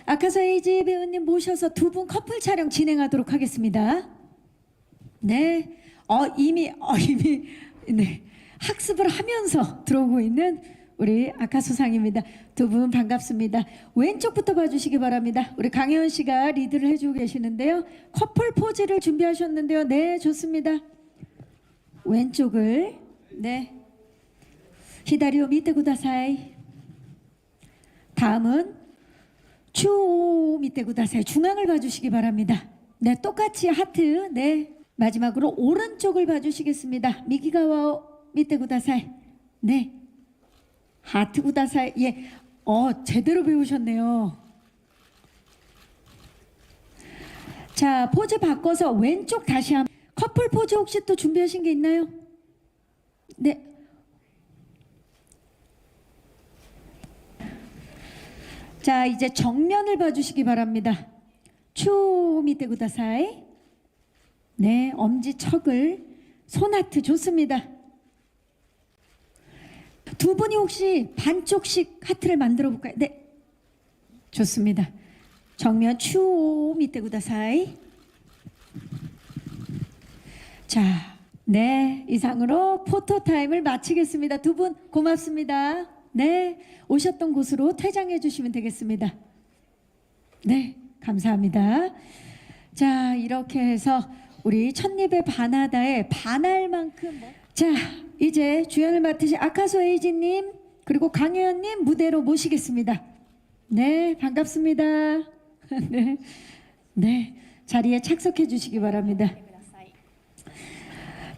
아카소 에이지 배우님 모셔서 두 분 커플 촬영 진행하도록 하겠습니다. 네, 이미 네, 학습을 하면서 들어오고 있는 우리 아카소상입니다. 두 분 반갑습니다. 왼쪽부터 봐주시기 바랍니다. 우리 강혜원 씨가 리드를 해주고 계시는데요. 커플 포즈를 준비하셨는데요. 네, 좋습니다. 왼쪽을 네, 히다리오 미테 구다사이. 다음은 추 밑에 구다사이. 중앙을 봐주시기 바랍니다. 네, 똑같이 하트. 네, 마지막으로 오른쪽을 봐주시겠습니다. 미기가와 밑에 구다사이. 네, 하트 구다사이. 예, 제대로 배우셨네요. 자, 포즈 바꿔서 왼쪽 다시 한번. 커플 포즈 혹시 또 준비하신 게 있나요? 네. 자, 이제 정면을 봐주시기 바랍니다. 추 밑에 구다사이. 네, 엄지척을 손하트. 좋습니다. 두 분이 혹시 반쪽씩 하트를 만들어 볼까요? 네, 좋습니다. 정면 추 밑에 구다사이. 자, 네, 이상으로 포토타임을 마치겠습니다. 두 분 고맙습니다. 네, 오셨던 곳으로 퇴장해 주시면 되겠습니다. 네, 감사합니다. 자, 이렇게 해서 우리 첫입의 바나다의 반할 만큼 자, 이제 주연을 맡으신 아카소 에이지님 그리고 강혜연님 무대로 모시겠습니다. 네, 반갑습니다. 네, 네, 자리에 착석해 주시기 바랍니다.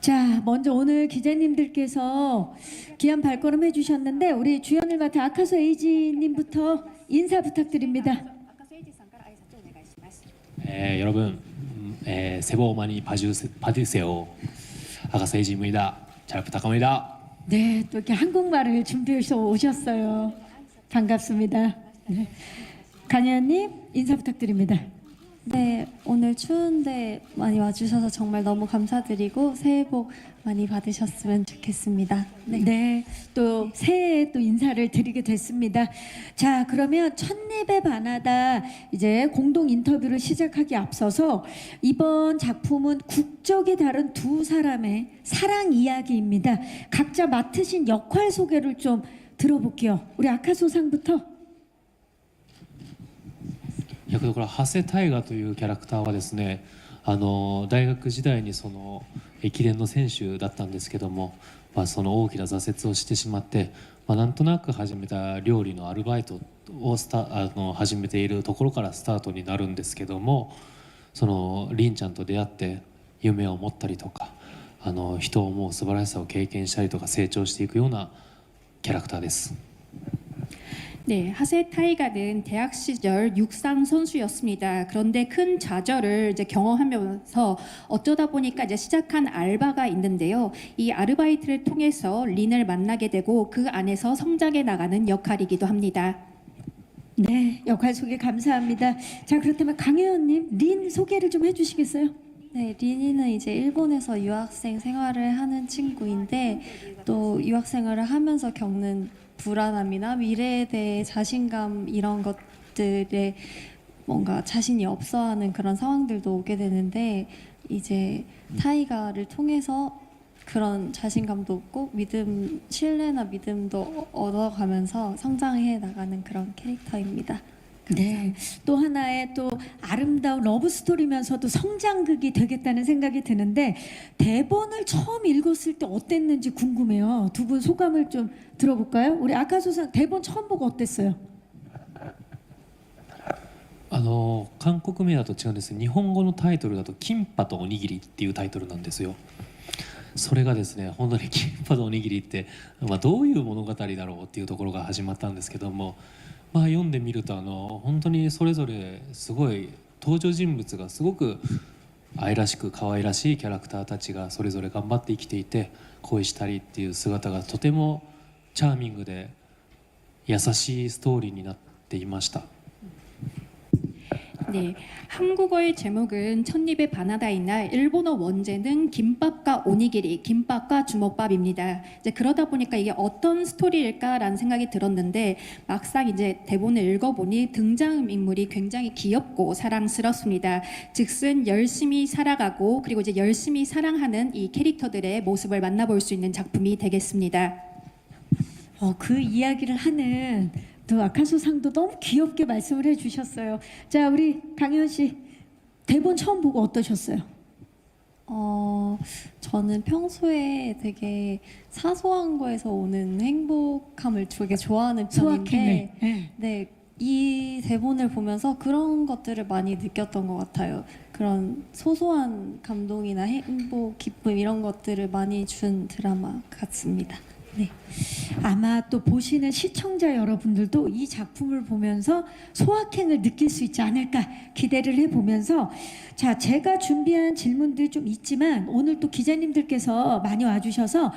자, 먼저 오늘 기자님들께서 귀한 발걸음 해주셨는데 우리 주연을 맡은 아카소 에이지님부터 인사 부탁드립니다. 여러분, 새해 복 많이 받으세요. 아카소 에이지입니다. 잘 부탁합니다. 네, 또 이렇게 한국말을 준비해서 오셨어요. 반갑습니다. 네. 강혜연님 인사 부탁드립니다. 네, 오늘 추운데 많이 와주셔서 정말 너무 감사드리고 새해 복 많이 받으셨으면 좋겠습니다. 네, 네, 또 새해에 또 인사를 드리게 됐습니다. 자, 그러면 첫입의 바나다 이제 공동 인터뷰를 시작하기 앞서서 이번 작품은 국적이 다른 두 사람의 사랑 이야기입니다. 각자 맡으신 역할 소개를 좀 들어볼게요. 우리 아카소상부터. 役どころ長谷大河というキャラクターはですね、大学時代にその駅伝の選手だったんですけども、その大きな挫折をしてしまって、なんとなく始めた料理のアルバイトを始めているところからスタートになるんですけども、その凛ちゃんと出会って夢を持ったりとか、人を思う素晴らしさを経験したりとか成長していくようなキャラクターです。 네, 하세 타이가는 대학 시절 육상 선수였습니다. 그런데 큰 좌절을 이제 경험하면서 어쩌다 보니까 이제 시작한 알바가 있는데요. 이 아르바이트를 통해서 린을 만나게 되고 그 안에서 성장해 나가는 역할이기도 합니다. 네, 역할 소개 감사합니다. 자, 그렇다면 강혜연님 린 소개를 좀 해주시겠어요? 네, 리니는 이제 일본에서 유학생 생활을 하는 친구인데 또 유학 생활을 하면서 겪는 불안함이나 미래에 대해 자신감 이런 것들에 뭔가 자신이 없어하는 그런 상황들도 오게 되는데 이제 타이가를 통해서 그런 자신감도 얻고 신뢰나 믿음도 얻어가면서 성장해 나가는 그런 캐릭터입니다. 네, 또 하나의 또 아름다운 러브 스토리면서도 성장극이 되겠다는 생각이 드는데 대본을 처음 읽었을 때 어땠는지 궁금해요. 두 분 소감을 좀 들어볼까요? 우리 아카소상 대본 처음 보고 어땠어요? 韓国名だと違うんです。日本語のタイトルだと「キンパとおにぎり」っていうタイトルなんですよ。それがですね、本当にキンパとおにぎりって、どういう物語だろうっていうところが始まったんですけども、読んでみると本当にそれぞれすごい登場人物がすごく愛らしく可愛らしいキャラクターたちがそれぞれ頑張って生きていて恋したりっていう姿がとてもチャーミングで優しいストーリーになっていました。 네, 한국어의 제목은 첫입의 바나다이나 일본어 원제는 김밥과 오니기리, 김밥과 주먹밥입니다. 이제 그러다 보니까 이게 어떤 스토리일까라는 생각이 들었는데 막상 이제 대본을 읽어보니 등장 인물이 굉장히 귀엽고 사랑스럽습니다. 즉슨 열심히 살아가고 그리고 이제 열심히 사랑하는 이 캐릭터들의 모습을 만나볼 수 있는 작품이 되겠습니다. 그 이야기를 하는 또 아카소상도 너무 귀엽게 말씀을 해주셨어요. 자, 우리 강현 씨 대본 처음 보고 어떠셨어요? 저는 평소에 되게 사소한 거에서 오는 행복함을 되게 좋아하는 소확행을. 편인데, 네. 네, 이 대본을 보면서 그런 것들을 많이 느꼈던 것 같아요. 그런 소소한 감동이나 행복, 기쁨 이런 것들을 많이 준 드라마 같습니다. 네. 아마 또 보시는 시청자 여러분들도 이 작품을 보면서 소확행을 느낄 수 있지 않을까 기대를 해보면서, 자, 제가 준비한 질문들이 좀 있지만 오늘 또 기자님들께서 많이 와주셔서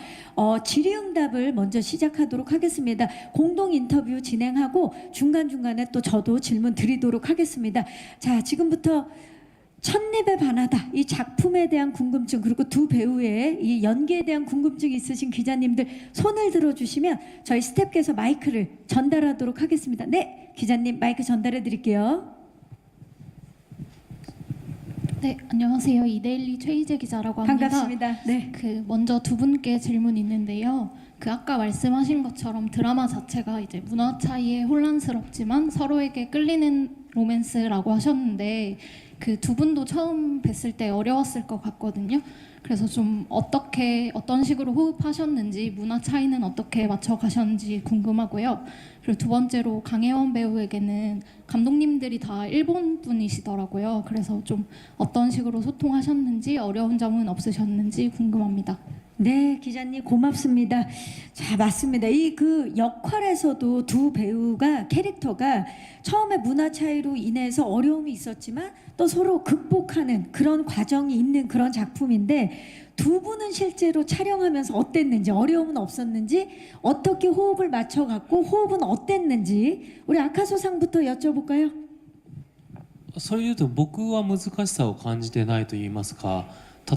질의응답을 먼저 시작하도록 하겠습니다. 공동 인터뷰 진행하고 중간중간에 또 저도 질문 드리도록 하겠습니다. 자, 지금부터 첫입의 바나다, 이 작품에 대한 궁금증, 그리고 두 배우의 이 연기에 대한 궁금증이 있으신 기자님들 손을 들어주시면 저희 스태프께서 마이크를 전달하도록 하겠습니다. 네, 기자님 마이크 전달해 드릴게요. 네, 안녕하세요. 이데일리 최희재 기자라고 합니다. 반갑습니다. 네. 먼저 두 분께 질문이 있는데요. 아까 말씀하신 것처럼 드라마 자체가 이제 문화 차이에 혼란스럽지만 서로에게 끌리는 로맨스라고 하셨는데 두 분도 처음 뵀을 때 어려웠을 것 같거든요. 그래서 좀 어떤 식으로 호흡하셨는지, 문화 차이는 어떻게 맞춰가셨는지 궁금하고요. 그리고 두 번째로 강혜원 배우에게는 감독님들이 다 일본 분이시더라고요. 그래서 좀 어떤 식으로 소통하셨는지, 어려운 점은 없으셨는지 궁금합니다. 네, 기자님 고맙습니다. 자, 맞습니다. 이 역할에서도 두 배우가 캐릭터가 처음에 문화 차이로 인해서 어려움이 있었지만 또 서로 극복하는 그런 과정이 있는 그런 작품인데, 두 분은 실제로 촬영하면서 어땠는지, 어려움은 없었는지, 어떻게 호흡을 맞춰갖고 호흡은 어땠는지 우리 아카소상부터 여쭤볼까요? それ言うと僕は難しさを感じてないと言いますか、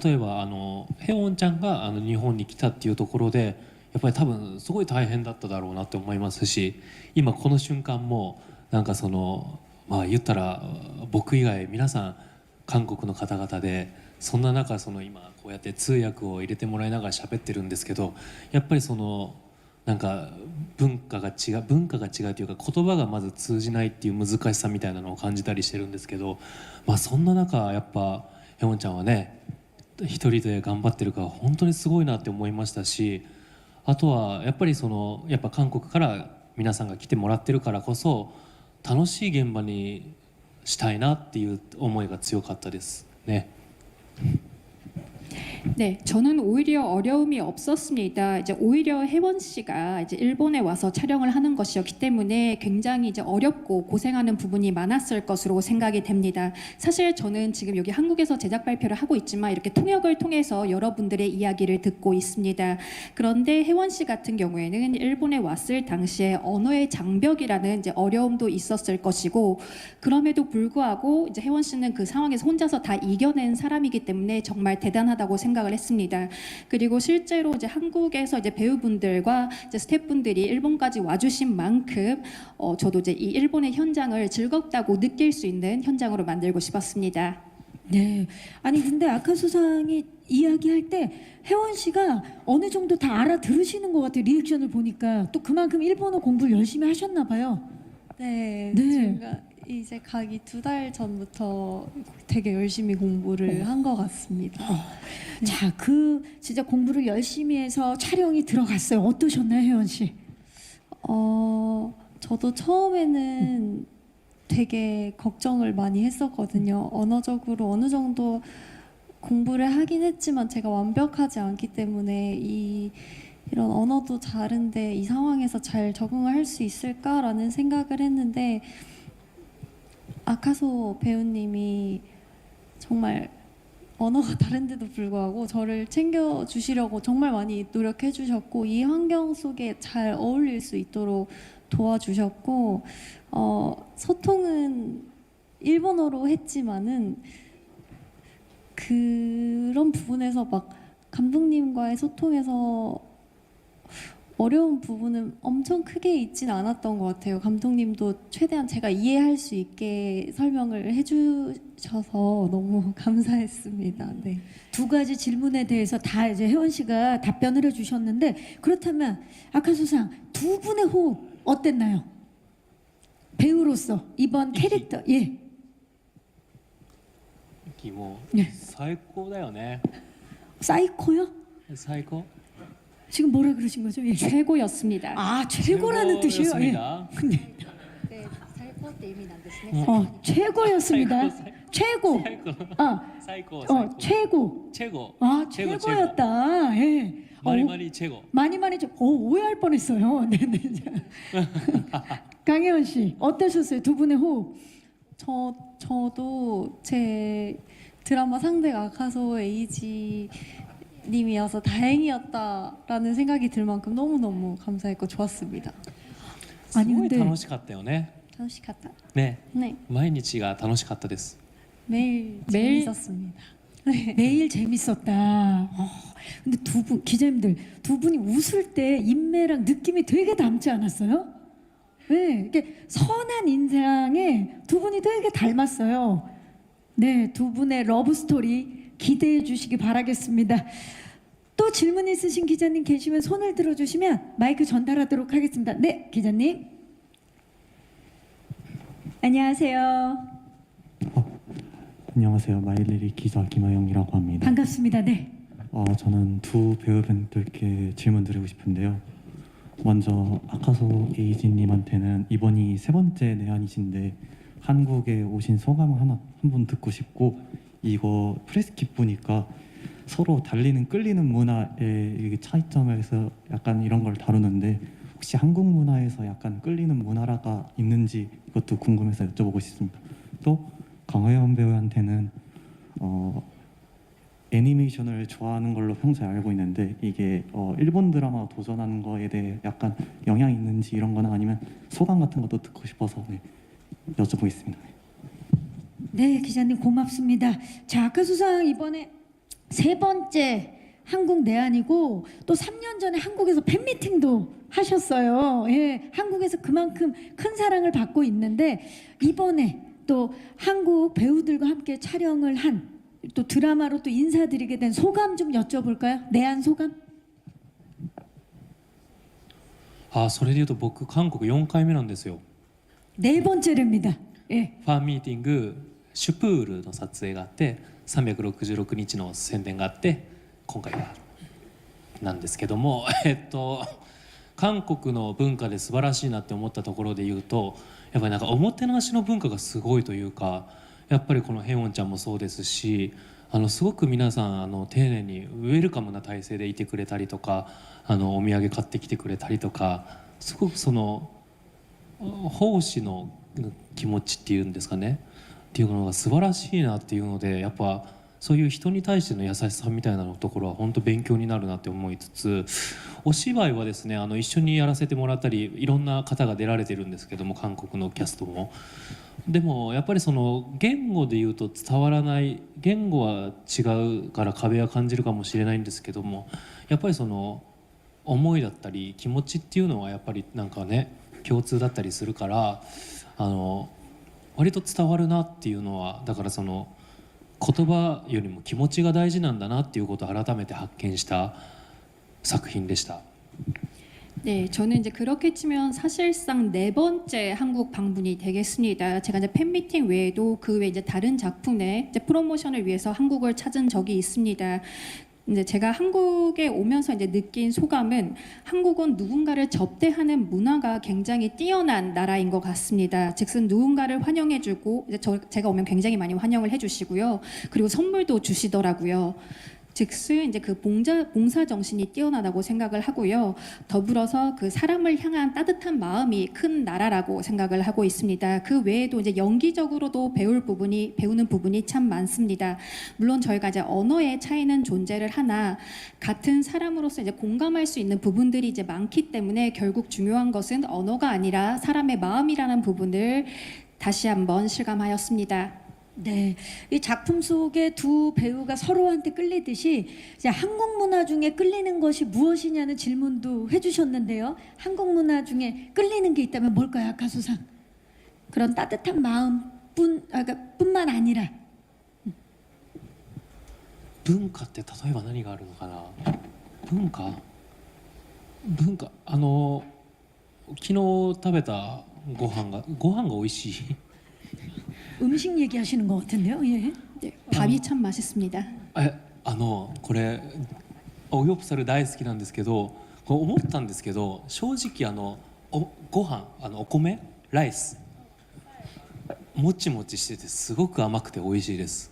例えばヘオンちゃんが日本に来たっていうところでやっぱり多分すごい大変だっただろうなって思いますし、今この瞬間もなんかまあ言ったら僕以外皆さん韓国の方々で、そんな中今こうやって通訳を入れてもらいながら喋ってるんですけど、やっぱりなんか文化が違うというか、言葉がまず通じないっていう難しさみたいなのを感じたりしてるんですけど、まあそんな中やっぱヘオンちゃんはね一人で頑張ってるから本当にすごいなって思いましたし、あとはやっぱりやっぱ韓国から皆さんが来てもらってるからこそ楽しい現場にしたいなっていう思いが強かったですね。 네, 저는 오히려 어려움이 없었습니다. 이제 오히려 혜원 씨가 이제 일본에 와서 촬영을 하는 것이었기 때문에 굉장히 이제 어렵고 고생하는 부분이 많았을 것으로 생각이 됩니다. 사실 저는 지금 여기 한국에서 제작 발표를 하고 있지만 이렇게 통역을 통해서 여러분들의 이야기를 듣고 있습니다. 그런데 혜원 씨 같은 경우에는 일본에 왔을 당시에 언어의 장벽이라는 이제 어려움도 있었을 것이고, 그럼에도 불구하고 이제 혜원 씨는 그 상황에서 혼자서 다 이겨낸 사람이기 때문에 정말 대단하다고 생각을 했습니다. 그리고 실제로 이제 한국에서 이제 배우분들과 이제 스태프분들이 일본까지 와주신 만큼 저도 이제 이 일본의 현장을 즐겁다고 느낄 수 있는 현장으로 만들고 싶었습니다. 네. 아니 근데 아카소상이 이야기할 때 혜원 씨가 어느 정도 다 알아들으시는 것 같아요. 리액션을 보니까 또 그만큼 일본어 공부를 열심히 하셨나 봐요. 네, 네. 제가 이제 가기 2달 전부터 되게 열심히 공부를 한 것 같습니다. 자, 진짜 공부를 열심히 해서 촬영이 들어갔어요. 어떠셨나요, 혜원 씨? 저도 처음에는 되게 걱정을 많이 했었거든요. 언어적으로 어느 정도 공부를 하긴 했지만 제가 완벽하지 않기 때문에 이런 언어도 다른데 이 상황에서 잘 적응을 할 수 있을까라는 생각을 했는데, 아카소 배우님이 정말 언어가 다른데도 불구하고 저를 챙겨주시려고 정말 많이 노력해 주셨고, 이 환경 속에 잘 어울릴 수 있도록 도와주셨고, 소통은 일본어로 했지만은 그런 부분에서 막 감독님과의 소통에서 어려운 부분은 엄청 크게 있진 않았던 것 같아요. 감독님도 최대한 제가 이해할 수 있게 설명을 해주셔서 너무 감사했습니다. 네. 두 가지 질문에 대해서 다 이제 혜원 씨가 답변을 해주셨는데 그렇다면 아카소상 두 분의 호흡 어땠나요? 배우로서 이번 캐릭터 예. もう 네 最高だよね 사이코요? 最高 지금 뭐라 그러신 거죠? 예. 최고였습니다. 아 최고라는 뜻이에요. 예. 최고였습니다. 네, 살포って意味なんですね. 최고였습니다. 최고. 아, 最高 최고. チェゴ 아 최고, 최고였다. 예. 마리마리 체고 많이 좀 오해할 뻔했어요. 네네. 강혜원 씨 어떠셨어요? 두 분의 호흡. 저도 제 드라마 상대가 아카소 에이지 님이어서 다행이었다라는 생각이 들 만큼 너무너무 감사했고 좋았습니다. す 아니 ごい 근데 楽しかったよね 楽しかった. ね 네, 毎日が楽しかったです 매일 매일? 재밌었습니다. 매일 재밌었다. 근데 두 분 기자님들 두 분이 웃을 때 인매랑 느낌이 되게 닮지 않았어요? 네, 이게 선한 인상에 두 분이 되게 닮았어요. 네, 두 분의 러브 스토리 기대해 주시기 바라겠습니다. 또 질문 있으신 기자님 계시면 손을 들어주시면 마이크 전달하도록 하겠습니다. 네, 기자님. 안녕하세요. 안녕하세요. 마일리리 기자 김하영이라고 합니다. 반갑습니다. 네. 저는 두 배우분들께 질문 드리고 싶은데요. 먼저 아카소 에이지님한테는 이번이 세 번째 내한이신데 한국에 오신 소감 한 분 듣고 싶고, 이거 프레스킷 보니까 서로 달리는 끌리는 문화의 이게 차이점에서 약간 이런 걸 다루는데 혹시 한국 문화에서 약간 끌리는 문화가 있는지 이것도 궁금해서 여쭤보고 싶습니다. 또 강하연 배우한테는 애니메이션을 좋아하는 걸로 평소에 알고 있는데 이게 일본 드라마 도전하는 거에 대해 약간 영향이 있는지 이런 거나 아니면 소감 같은 것도 듣고 싶어서 여쭤보겠습니다. 네, 기자님 고맙습니다. 자, 아카소상 이번에 세 번째 한국 내한이고 또 3년 전에 한국에서 팬미팅도 하셨어요. 예, 한국에서 그만큼 큰 사랑을 받고 있는데 이번에 또 한국 배우들과 함께 촬영을 한 또 드라마로 또 인사드리게 된 소감 좀 여쭤볼까요? 내한 소감? あそれで言うと僕韓国4回目なんですよ 네 번째랍니다. 예. ファンミーティングシュプールの撮影があって366日の宣伝があって今回はなんですけども韓国の文化で素晴らしいなって思ったところで言うとやっぱりなんかおもてなしの文化がすごいというかやっぱりこのヘウォンちゃんもそうですしすごく皆さん丁寧にウェルカムな体制でいてくれたりとかお土産買ってきてくれたりとかすごくその奉仕の気持ちっていうんですかねっていうのが素晴らしいなっていうのでやっぱそういう人に対しての優しさみたいなところは本当勉強になるなって思いつつお芝居はですね一緒にやらせてもらったりいろんな方が出られてるんですけども韓国のキャストもでもやっぱりその言語で言うと伝わらない言語は違うから壁は感じるかもしれないんですけどもやっぱりその思いだったり気持ちっていうのはやっぱりなんかね共通だったりするから割と伝わるなっていうのはだからその言葉よりも気持ちが大事なんだなっていうことを改めて発見した作品でした。 네, 저는 이제 그렇게 치면 사실상 네 번째 한국 방문이 되겠습니다. 제가 이제 팬미팅 외에도 그 외 이제 다른 작품의 이제 프로모션을 위해서 한국을 찾은 적이 있습니다. 이제 제가 한국에 오면서 이제 느낀 소감은 한국은 누군가를 접대하는 문화가 굉장히 뛰어난 나라인 것 같습니다. 즉슨 누군가를 환영해주고 이제 제가 오면 굉장히 많이 환영을 해주시고요. 그리고 선물도 주시더라고요. 즉슨 이제 그 봉사 정신이 뛰어나다고 생각을 하고요. 더불어서 그 사람을 향한 따뜻한 마음이 큰 나라라고 생각을 하고 있습니다. 그 외에도 이제 연기적으로도 배우는 부분이 참 많습니다. 물론 저희가 이제 언어의 차이는 존재를 하나 같은 사람으로서 이제 공감할 수 있는 부분들이 이제 많기 때문에 결국 중요한 것은 언어가 아니라 사람의 마음이라는 부분을 다시 한번 실감하였습니다. 네, 이 작품 속에 두 배우가 서로한테 끌리듯이 이제 한국 문화 중에 끌리는 것이 무엇이냐는 질문도 해주셨는데요. 한국 문화 중에 끌리는 게 있다면 뭘까요, 가수상? 그런 따뜻한 마음뿐만 아니라 文化って例えば何があるのかな。文化昨日食べたご飯が美味しい。 음식 얘기하시는 것 같은데요. 예. 네, 밥이 참 맛있습니다. これオギョプサル大好きなんですけど、これ思ったんですけど、正直ご飯お米ライスもちもちしててすごく甘くて美味しいです。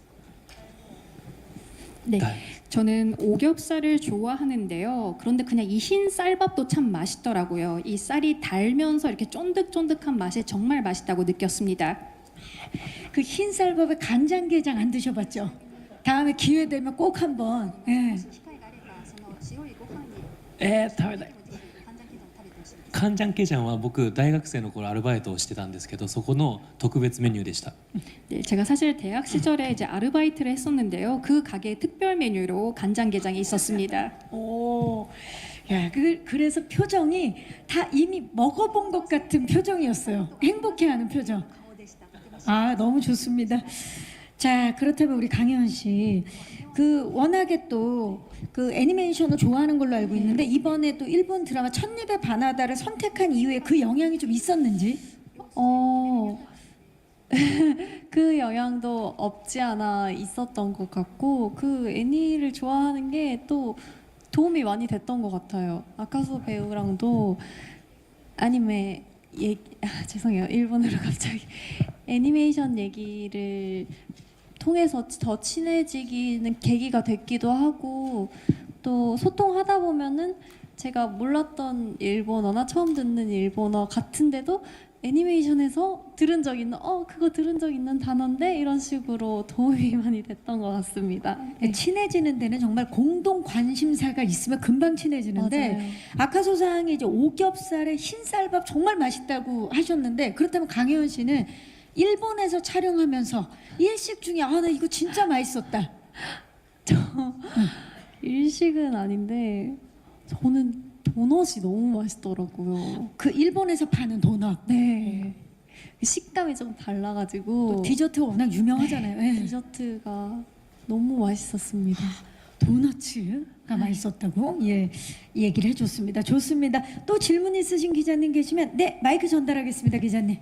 네, 네. 저는 오겹살을 좋아하는데요. 그런데 그냥 이 흰 쌀밥도 참 맛있더라고요. 이 쌀이 달면서 이렇게 쫀득쫀득한 맛이 정말 맛있다고 느꼈습니다. 그 흰쌀밥에 간장게장 안 드셔봤죠? 다음에 기회 되면 꼭 한번. 예. 食べたい。カンジャンケジャンは僕大学生の頃アルバイトをしてたんですけど、そこの特別メニューでした。 네, 제가 사실 대학 시절에 이제 아르바이트를 했었는데요. 그 가게의 특별 메뉴로 간장게장이 있었습니다. 오, 야, 그래서 표정이 다 이미 먹어본 것 같은 표정이었어요. 행복해하는 표정. 아, 너무 좋습니다. 자, 그렇다면 우리 강혜원 씨, 그 워낙에 또 그 애니메이션을 좋아하는 걸로 알고 있는데 이번에 또 일본 드라마 첫입의 바나다를 선택한 이유에 그 영향이 좀 있었는지? 그 영향도 없지 않아 있었던 것 같고 그 애니를 좋아하는 게 또 도움이 많이 됐던 것 같아요. 아카소 배우랑도 아니메 죄송해요. 일본어로 갑자기 애니메이션 얘기를 통해서 더 친해지기는 계기가 됐기도 하고 또 소통하다 보면은 제가 몰랐던 일본어나 처음 듣는 일본어 같은데도 애니메이션에서 들은 적 있는 그거 들은 적 있는 단어인데 이런 식으로 도움이 많이 됐던 것 같습니다. 네. 친해지는 데는 정말 공동 관심사가 있으면 금방 친해지는데 맞아요. 아카소상이 이제 오겹살에 흰쌀밥 정말 맛있다고 하셨는데 그렇다면 강혜원 씨는 일본에서 촬영하면서 일식 중에 나 이거 진짜 맛있었다. 일식은 아닌데 저는 도넛이 너무 맛있더라고요. 그 일본에서 파는 도넛. 네. 식감이 좀 달라가지고 또 디저트가 워낙 유명하잖아요. 예. 디저트가 너무 맛있었습니다. 도너츠가 맛있었다고 얘기를 해줬습니다. 좋습니다. 또 질문 있으신 기자님 계시면 네 마이크 전달하겠습니다. 기자님.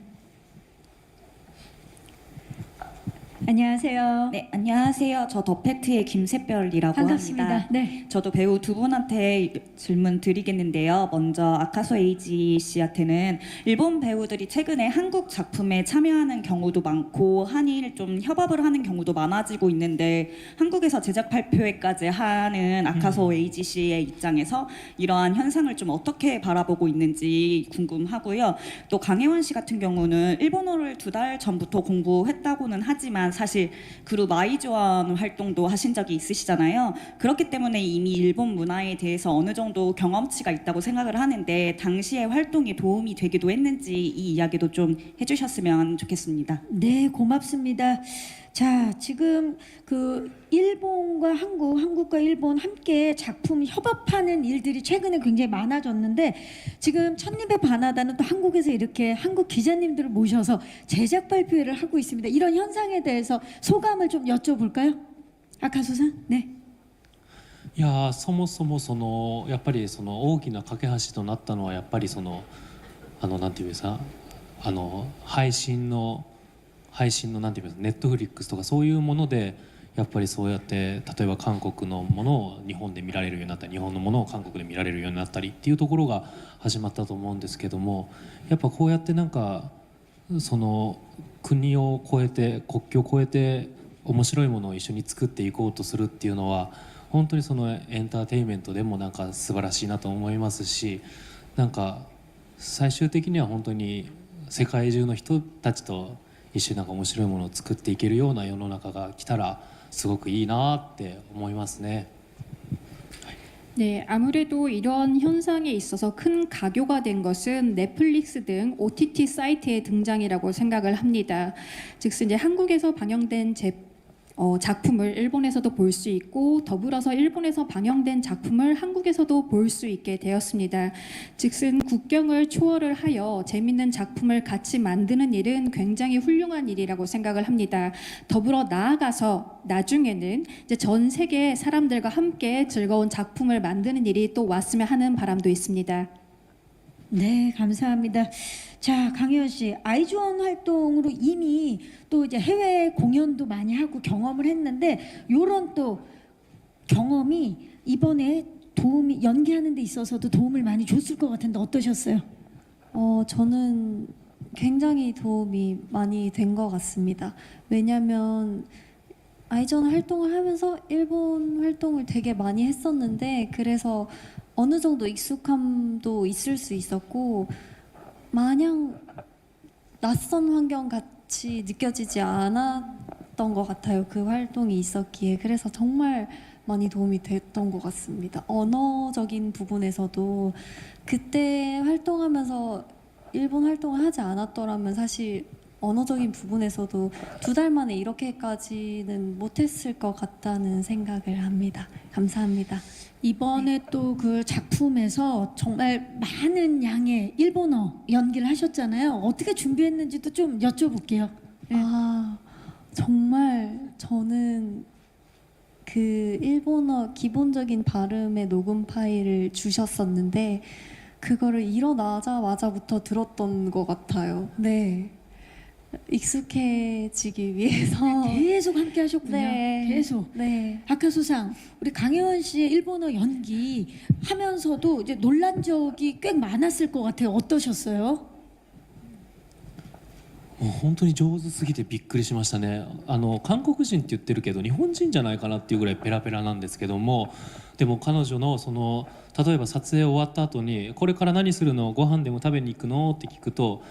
안녕하세요. 네, 안녕하세요. 저 더팩트의 김샛별이라고 반갑습니다. 합니다. 네. 저도 배우 두 분한테 질문 드리겠는데요. 먼저 아카소 에이지 씨한테는 일본 배우들이 최근에 한국 작품에 참여하는 경우도 많고 한일 좀 협업을 하는 경우도 많아지고 있는데 한국에서 제작 발표회까지 하는 아카소 에이지 씨의 입장에서 이러한 현상을 좀 어떻게 바라보고 있는지 궁금하고요. 또 강혜원 씨 같은 경우는 일본어를 2달 전부터 공부했다고는 하지만 사실 그룹 아이즈원 활동도 하신 적이 있으시잖아요. 그렇기 때문에 이미 일본 문화에 대해서 어느 정도 경험치가 있다고 생각을 하는데 당시의 활동이 도움이 되기도 했는지 이 이야기도 좀 해주셨으면 좋겠습니다. 네, 고맙습니다. 자, 지금 그 일본과 한국과 일본 함께 작품 협업하는 일들이 최근에 굉장히 많아졌는데 지금 첫입의 바나다는 또 한국에서 이렇게 한국 기자님들을 모셔서 제작 발표회를 하고 있습니다. 이런 현상에 대해서 소감을 좀 여쭤볼까요? 아카소상? 네. いやーそもそもやっぱり大きな架け橋となったのはやっぱりなんていうんですか配信のなんていうんですかネットフリックスとかそういうものでやっぱりそうやって例えば韓国のものを日本で見られるようになったり日本のものを韓国で見られるようになったりっていうところが始まったと思うんですけどもやっぱこうやってなんか国を越えて国境を越えて面白いものを一緒に作っていこうとするっていうのは本当にエンターテインメントでもなんか素晴らしいなと思いますしなんか最終的には本当に世界中の人たちと一緒になんか面白いものを作っていけるような世の中が来たらすごくいいなって思いますね。 네, 아무래도 이런 현상에 있어서 큰 가교가 된 것은 넷플릭스 등 OTT 사이트의 등장이라고 생각을 합니다. 즉슨 이제 한국에서 방영된 작품을 일본에서도 볼 수 있고 더불어서 일본에서 방영된 작품을 한국에서도 볼 수 있게 되었습니다. 즉슨 국경을 초월을 하여 재밌는 작품을 같이 만드는 일은 굉장히 훌륭한 일이라고 생각을 합니다. 더불어 나아가서 나중에는 이제 전 세계 사람들과 함께 즐거운 작품을 만드는 일이 또 왔으면 하는 바람도 있습니다. 네, 감사합니다. 자, 강혜원 씨, 아이즈원 활동으로 이미 또 이제 해외 공연도 많이 하고 경험을 했는데 요런 또 경험이 이번에 도움이 연기하는 데 있어서도 도움을 많이 줬을 것 같은데 어떠셨어요? 저는 굉장히 도움이 많이 된 것 같습니다. 왜냐하면 아이전 활동을 하면서 일본 활동을 되게 많이 했었는데 그래서 어느 정도 익숙함도 있을 수 있었고 마냥 낯선 환경 같이 느껴지지 않았던 것 같아요. 그 활동이 있었기에 그래서 정말 많이 도움이 됐던 것 같습니다. 언어적인 부분에서도 그때 활동하면서 일본 활동을 하지 않았더라면 사실 언어적인 부분에서도 2달 만에 이렇게까지는 못했을 것 같다는 생각을 합니다. 감사합니다. 이번에 또 그 작품에서 정말 많은 양의 일본어 연기를 하셨잖아요. 어떻게 준비했는지도 좀 여쭤볼게요. 네. 정말 저는 그 일본어 기본적인 발음의 녹음 파일을 주셨었는데 그거를 일어나자마자부터 들었던 것 같아요. 네. 익숙해지기 위해서 계속 함께 하셨군요. 네. 계속. 네. 아카소상, 우리 강혜원 씨의 일본어 연기 하면서도 이제 놀란 적이 꽤 많았을 것 같아요. 어떠셨어요? もう本当に上手すぎてびっくりしましたね。韓国人って言ってるけど日本人じゃないかなっていうぐらいペラペラなんですけども、でも彼女のその例えば撮影終わった後にこれから何するの、ご飯でも食べに行くのって聞くと、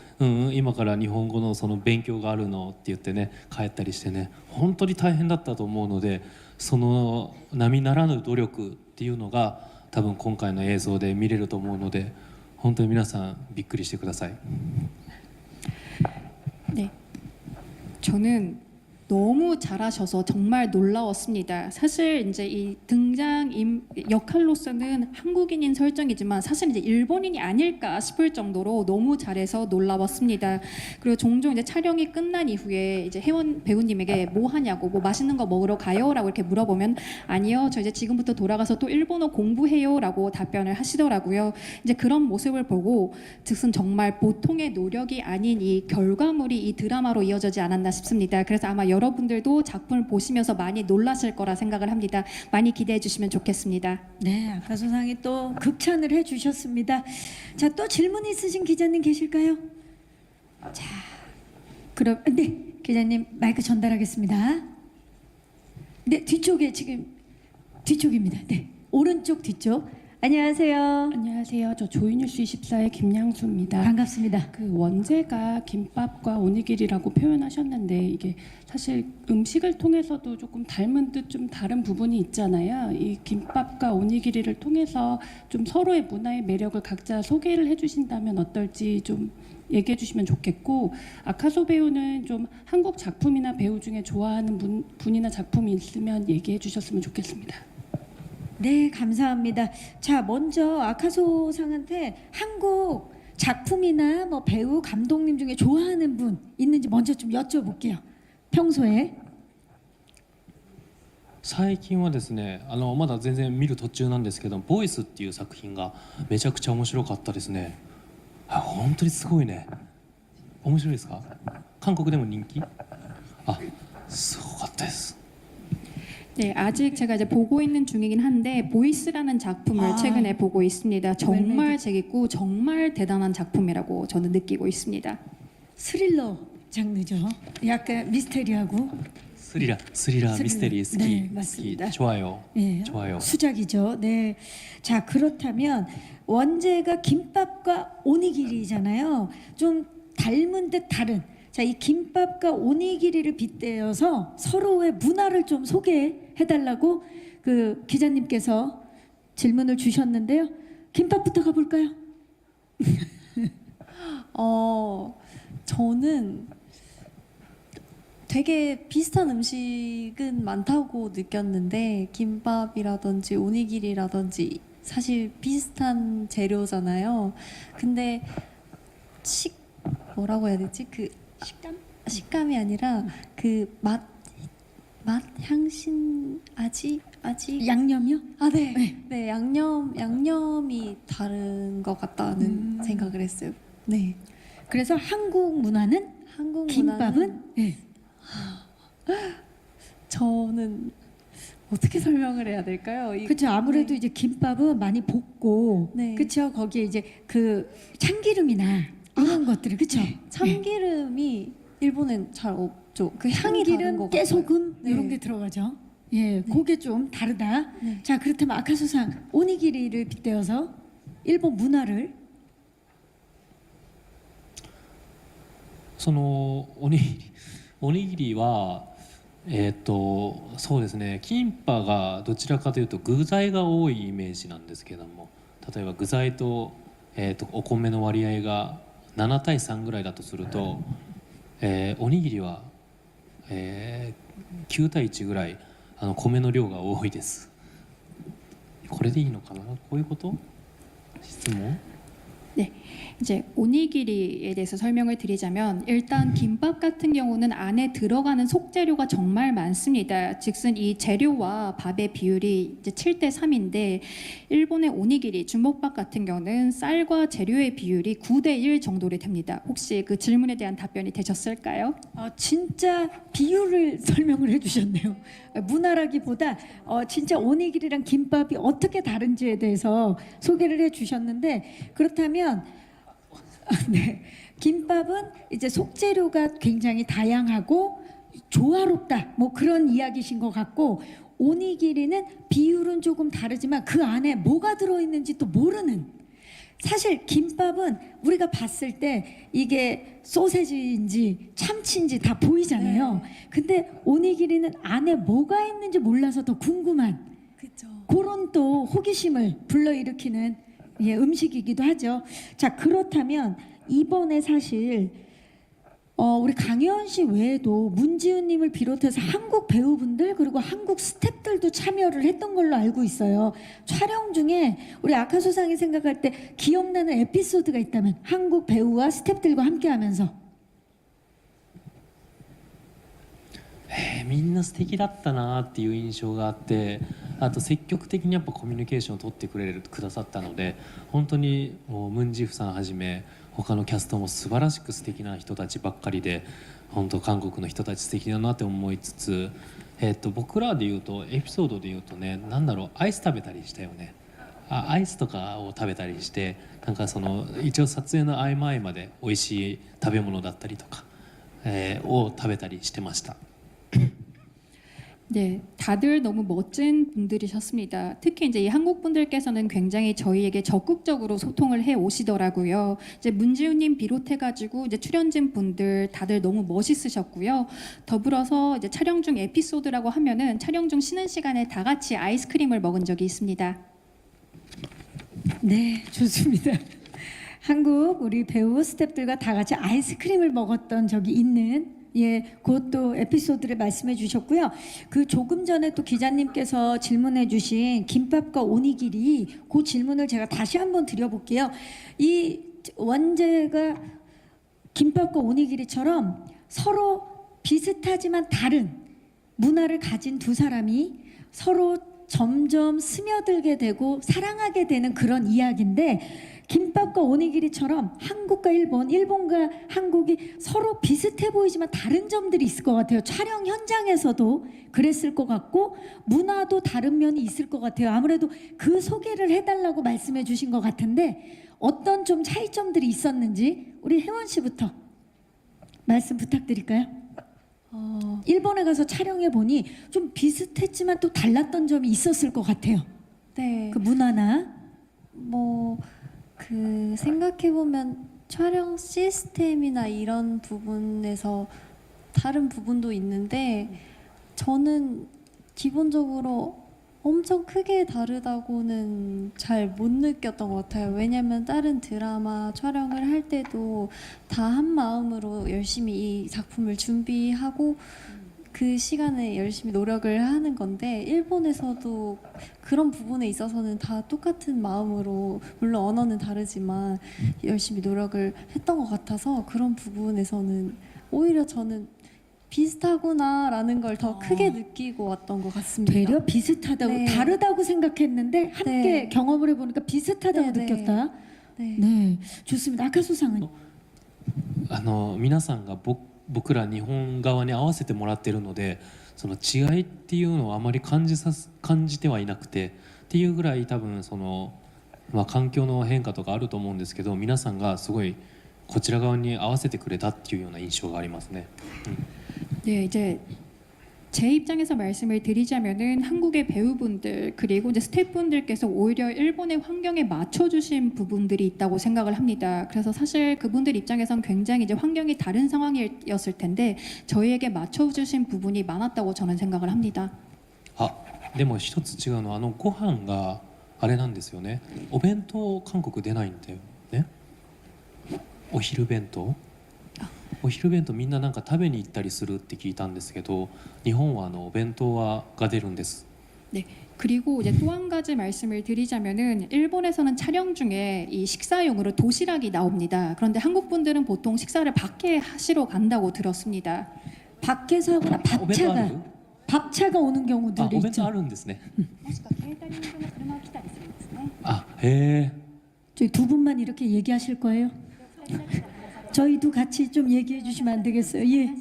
今から日本語のその勉強があるのって言ってね帰ったりしてね、本当に大変だったと思うので、その並ならぬ努力っていうのが多分今回の映像で見れると思うので、本当に皆さんびっくりしてください。 네, 저는 너무 잘하셔서 정말 놀라웠습니다. 사실 이제 이 등장 역할로서는 한국인인 설정이지만 사실 이제 일본인이 아닐까 싶을 정도로 너무 잘해서 놀라웠습니다. 그리고 종종 이제 촬영이 끝난 이후에 이제 혜원 배우님에게 뭐 하냐고, 뭐 맛있는 거 먹으러 가요라고 이렇게 물어보면 아니요, 저 이제 지금부터 돌아가서 또 일본어 공부해요라고 답변을 하시더라고요. 이제 그런 모습을 보고 즉슨 정말 보통의 노력이 아닌 이 결과물이 이 드라마로 이어지지 않았나 싶습니다. 그래서 아마 여러분들도 작품을 보시면서 많이 놀라실 거라 생각을 합니다. 많이 기대해 주시면 좋겠습니다. 네, 아카소상이 또 극찬을 해주셨습니다. 자, 또 질문 있으신 기자님 계실까요? 자, 그럼 네, 기자님 마이크 전달하겠습니다. 네, 뒤쪽에 지금 뒤쪽입니다. 네, 오른쪽 뒤쪽. 안녕하세요. 안녕하세요. 저 조이뉴스 24의 김양수입니다. 반갑습니다. 그 원제가 김밥과 오니기리라고 표현하셨는데 이게 사실 음식을 통해서도 조금 닮은 듯 좀 다른 부분이 있잖아요. 이 김밥과 오니기리를 통해서 좀 서로의 문화의 매력을 각자 소개를 해주신다면 어떨지 좀 얘기해 주시면 좋겠고, 아카소 배우는 좀 한국 작품이나 배우 중에 좋아하는 분이나 작품이 있으면 얘기해 주셨으면 좋겠습니다. 네, 감사합니다. 자, 먼저 아카소 상한테 한국 작품이나 뭐 배우, 감독님 중에 좋아하는 분 있는지 먼저 좀 여쭤볼게요. 평소에. 最近はですね、まだ全然見る途中なんですけど、ボイスっていう作品がめちゃくちゃ面白かったですね。本当にすごいね。面白いですか？韓国でも人気？すごかったです。 네, 아직 제가 이제 보고 있는 중이긴 한데 보이스라는 작품을 최근에 보고 있습니다. 정말 재밌고 정말 대단한 작품이라고 저는 느끼고 있습니다. 스릴러 장르죠. 약간 미스테리하고. 스리라 미스테리 스키. 네, 맞습니다. 좋아요. 네, 좋아요. 수작이죠. 네. 자, 그렇다면 원제가 김밥과 오니기리잖아요. 좀 닮은 듯 다른. 자, 이 김밥과 오니기리를 빗대어서 서로의 문화를 좀 소개해달라고 그 기자님께서 질문을 주셨는데요. 김밥부터 가볼까요? 저는 되게 비슷한 음식은 많다고 느꼈는데 김밥이라든지 오니기리라든지 사실 비슷한 재료잖아요. 근데 뭐라고 해야 되지? 그 식감이 아니라 그 맛 향신 아직 양념이요? 네, 양념이 다른 것 같다는 생각을 했어요. 네. 그래서 한국 문화는 한국 김밥은 문화는 네. 저는 어떻게 설명을 해야 될까요? 그렇죠. 아무래도 이제 김밥은 많이 볶고, 네. 그렇죠. 거기에 이제 그 참기름이나 이런 것들을 그렇죠. 참기름이 일본엔 잘 없죠. 그 향이 다른 참기름, 것 같아요. 깨소금 네. 이런 게 들어가죠. 예, 그게 좀 다르다. 네. 자, 그렇다면 아카소상 오니기리를 빗대어서 일본 문화를 そのおにぎりはそうですね、キンパがどちらかというと具材が多いイメージなんですけども、例えば具材と、お米の割合が7対3ぐらいだとすると、おにぎりは、9対1ぐらい米の量が多いです。これでいいのかな、こういうこと？質問？ 네, 이제 오니기리에 대해서 설명을 드리자면 일단 김밥 같은 경우는 안에 들어가는 속재료가 정말 많습니다. 즉슨 이 재료와 밥의 비율이 이제 7대 3인데 일본의 오니기리, 주먹밥 같은 경우는 쌀과 재료의 비율이 9대 1 정도로 됩니다. 혹시 그 질문에 대한 답변이 되셨을까요? 진짜 비율을 설명을 해주셨네요. 문화라기보다 진짜 오니기리랑 김밥이 어떻게 다른지에 대해서 소개를 해주셨는데 그렇다면 네, 김밥은 이제 속재료가 굉장히 다양하고 조화롭다 뭐 그런 이야기신 것 같고 오니기리는 비율은 조금 다르지만 그 안에 뭐가 들어있는지 또 모르는 사실 김밥은 우리가 봤을 때 이게 소세지인지 참치인지 다 보이잖아요. 근데 오니기리는 안에 뭐가 있는지 몰라서 더 궁금한 그렇죠. 그런 또 호기심을 불러일으키는 음식이기도 하죠. 자, 그렇다면 이번에 사실 우리 강혜원 씨 외에도 문지훈님을 비롯해서 한국 배우분들 그리고 한국 스태프들도 참여를 했던 걸로 알고 있어요. 촬영 중에 우리 아카소상이 생각할 때 기억나는 에피소드가 있다면 한국 배우와 스태프들과 함께하면서 みんな素敵だったなっていう印象があって、あと積極的にやっぱコミュニケーションを取ってくださったので、本当にもうムンジフさんはじめ他のキャストも素晴らしく素敵な人たちばっかりで、本当韓国の人たち素敵だなって思いつつ、僕らで言うとエピソードで言うとね、なんだろう、アイス食べたりしたよね。アイスとかを食べたりして、なんかその一応撮影の合間合間で美味しい食べ物だったりとか、を食べたりしてました。 네, 다들 너무 멋진 분들이셨습니다. 특히 이제 이 한국 분들께서는 굉장히 저희에게 적극적으로 소통을 해 오시더라고요. 이제 문지훈님 비롯해가지고 이제 출연진 분들 다들 너무 멋있으셨고요. 더불어서 이제 촬영 중 에피소드라고 하면은 촬영 중 쉬는 시간에 다 같이 아이스크림을 먹은 적이 있습니다. 네, 좋습니다. 한국 우리 배우 스태프들과 다 같이 아이스크림을 먹었던 적이 있는 그것도 에피소드를 말씀해 주셨고요. 그 조금 전에 또 기자님께서 질문해 주신 김밥과 오니기리 그 질문을 제가 다시 한번 드려볼게요. 이 원제가 김밥과 오니기리처럼 서로 비슷하지만 다른 문화를 가진 두 사람이 서로 점점 스며들게 되고 사랑하게 되는 그런 이야기인데 김밥과 오니기리처럼 한국과 일본, 일본과 한국이 서로 비슷해 보이지만 다른 점들이 있을 것 같아요. 촬영 현장에서도 그랬을 것 같고 문화도 다른 면이 있을 것 같아요. 아무래도 그 소개를 해달라고 말씀해 주신 것 같은데 어떤 좀 차이점들이 있었는지 우리 혜원 씨부터 말씀 부탁드릴까요? 일본에 가서 촬영해 보니 좀 비슷했지만 또 달랐던 점이 있었을 것 같아요. 네. 그 문화나 그 생각해보면 촬영 시스템이나 이런 부분에서 다른 부분도 있는데 저는 기본적으로 엄청 크게 다르다고는 잘 못 느꼈던 것 같아요. 왜냐면 다른 드라마 촬영을 할 때도 다 한 마음으로 열심히 이 작품을 준비하고 그 시간에 열심히 노력을 하는 건데 일본에서도 그런 부분에 있어서는 다 똑같은 마음으로 물론 언어는 다르지만 열심히 노력을 했던 것 같아서 그런 부분에서는 오히려 저는 비슷하구나라는 걸 더 크게 느끼고 왔던 것 같습니다. 되려 비슷하다고 네. 다르다고 생각했는데 함께 네. 경험을 해보니까 비슷하다고 네, 네. 느꼈다. 네. 네, 좋습니다. 아카소상은 皆さんが僕ら日本側に合わせてもらってるのでその違いっていうのをあまり感じてはいなくてっていうぐらい多分その、環境の変化とかあると思うんですけど皆さんがすごいこちら側に合わせてくれたっていうような印象がありますね。 네, 이제 제 입장에서 말씀을 드리자면은 한국의 배우분들 그리고 이제 스태프분들께서 오히려 일본의 환경에 맞춰주신 부분들이 있다고 생각을 합니다. 그래서 사실 그분들 입장에선 굉장히 이제 환경이 다른 상황이었을 텐데 저희에게 맞춰주신 부분이 많았다고 저는 생각을 합니다. あ、でも一つ違うのはご飯があれなんですよね。お弁当韓国出ないんだよね。お昼弁当。お昼弁当みんななんか食べに行ったりするって聞いたんですけど日本はお弁当が出るんです。 네. 그리고 이제 또 한 가지 말씀을 드리자면은 일본에서는 촬영 중에 이 식사용으로 도시락이 나옵니다. 그런데 한국 분들은 보통 식사를 밖에 하시러 간다고 들었습니다. 밖에서 하거나 お弁当ある？ 밥차가 오는 あ、 경우들이 お弁当 있죠. あるんですね。 네. あ、へえ。 저희 두 분만 이렇게 얘기하실 거예요? 저희도 같이 좀 얘기해 주시면 안 되겠어요? 예.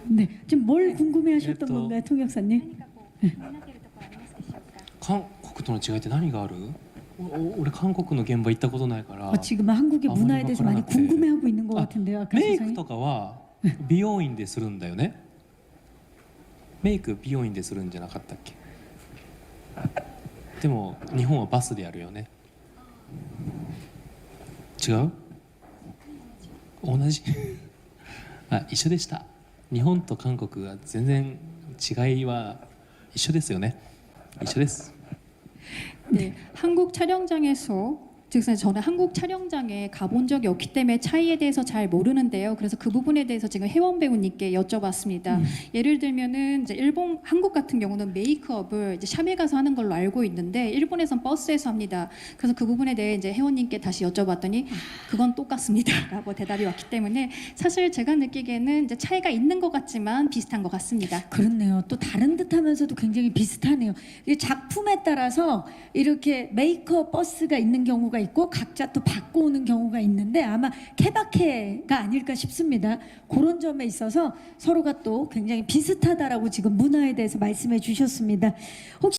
네, 지금 뭘 궁금해하셨던 건가요, 통역사님? 韓国との違いって何がある？俺韓国の現場行ったことないから 지금 한국의 아무리 문화에 대해서 많이 막하나 궁금해하고 있는 것 같은데요, 아까 メイク 세상에. とかは美容院でするんだよね。メイク美容院でするんじゃなかったっけ？でも日本はバスでやるよね。違う？同じ？あ、一緒でした。日本と韓国は全然違いは一緒ですよね。一緒です。 네, 한국 촬영장에서 즉 저는 한국 촬영장에 가본 적이 없기 때문에 차이에 대해서 잘 모르는데요. 그래서 그 부분에 대해서 지금 혜원 배우님께 여쭤봤습니다. 예를 들면은 이제 일본, 한국 같은 경우는 메이크업을 이제 샵에 가서 하는 걸로 알고 있는데 일본에선 버스에서 합니다. 그래서 그 부분에 대해 이제 혜원님께 다시 여쭤봤더니 그건 똑같습니다라고 대답이 왔기 때문에 사실 제가 느끼기에는 이제 차이가 있는 것 같지만 비슷한 것 같습니다. 그렇네요. 또 다른 듯하면서도 굉장히 비슷하네요. 이 작품에 따라서 이렇게 메이크업 버스가 있는 경우가 있고 각자 또 바꿔 오는 경우가 있는데 아마 케바케가 아닐까 싶습니다. 그런 점에 있어서 서로가 또 굉장히 비슷하다라고 지금 문화에 대해서 말씀해 주셨습니다. 혹시